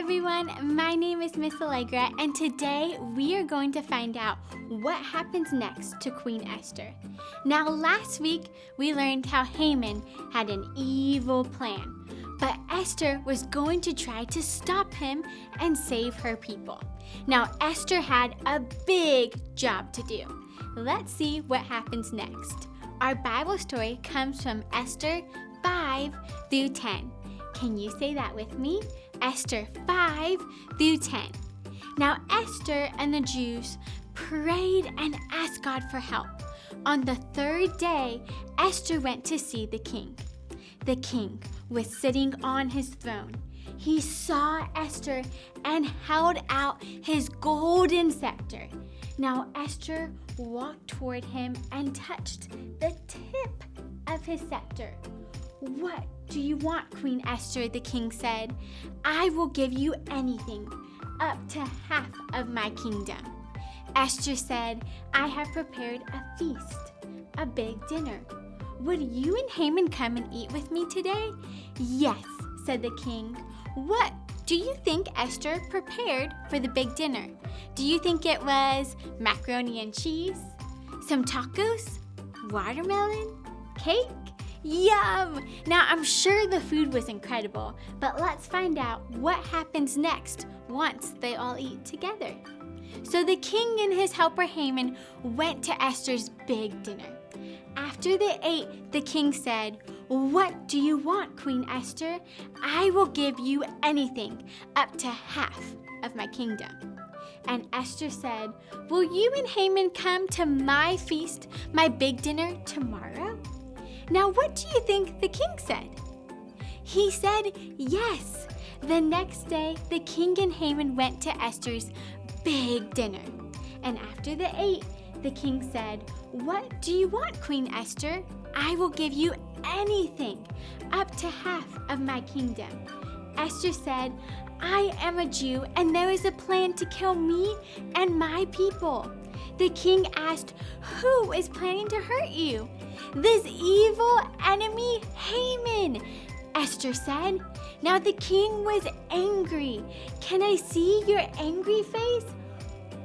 everyone, my name is Miss Allegra, and today we are going to find out what happens next to Queen Esther. Now, last week we learned how Haman had an evil plan, but Esther was going to try to stop him and save her people. Now, Esther had a big job to do. Let's see what happens next. Our Bible story comes from Esther 5 through 10. Can you say that with me? Esther 5 through 10. Now Esther and the Jews prayed and asked God for help. On the third day, Esther went to see the king. The king was sitting on his throne. He saw Esther and held out his golden scepter. Now Esther walked toward him and touched the tip of his scepter. "What do you want, Queen Esther?" the king said. "I will give you anything, up to half of my kingdom." Esther said, "I have prepared a feast, a big dinner. Would you and Haman come and eat with me today?" "Yes," said the king. "What do you think Esther prepared for the big dinner? Do you think it was macaroni and cheese, some tacos, watermelon, cake? Yum! Now I'm sure the food was incredible, but let's find out what happens next once they all eat together." So the king and his helper Haman went to Esther's big dinner. After they ate, the king said, "What do you want, Queen Esther? I will give you anything, up to half of my kingdom." And Esther said, "Will you and Haman come to my feast, my big dinner, tomorrow?" Now, what do you think the king said? He said yes. The next day, the king and Haman went to Esther's big dinner. And after they ate, the king said, "What do you want, Queen Esther? I will give you anything, up to half of my kingdom." Esther said, "I am a Jew, and there is a plan to kill me and my people." The king asked, "Who is planning to hurt you?" "This evil enemy, Haman," Esther said. Now the king was angry. "Can I see your angry face?"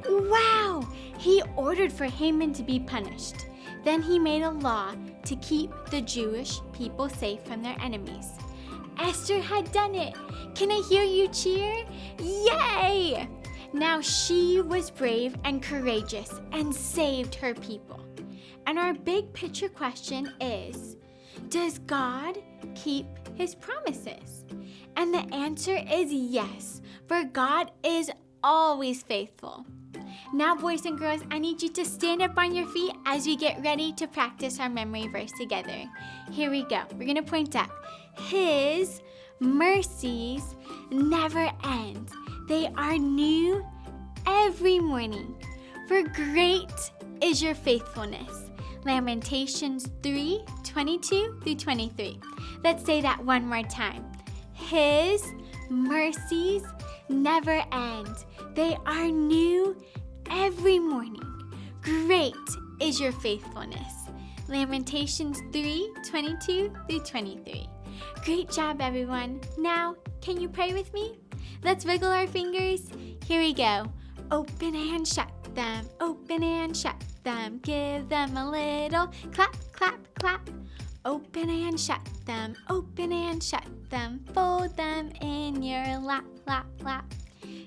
Wow! He ordered for Haman to be punished. Then he made a law to keep the Jewish people safe from their enemies. Esther had done it. Can I hear you cheer? Yay! Now she was brave and courageous and saved her people. And our big picture question is, does God keep his promises? And the answer is yes, for God is always faithful. Now, boys and girls, I need you to stand up on your feet as we get ready to practice our memory verse together. Here we go. We're going to point up. His mercies never end. They are new every morning. For great is your faithfulness. Lamentations 3:22 through 23. Let's say that one more time. His mercies never end. They are new every morning. Great is your faithfulness. Lamentations 3:22 through 23. Great job, everyone. Now, can you pray with me? Let's wiggle our fingers. Here we go. Open and shut them, open and shut them. Give them a little clap, clap, clap. Open and shut them, open and shut them. Fold them in your lap, lap, lap.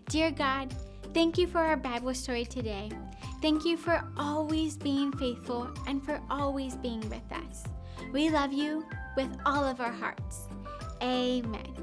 Dear God, thank you for our Bible story today. Thank you for always being faithful and for always being with us. We love you with all of our hearts. Amen.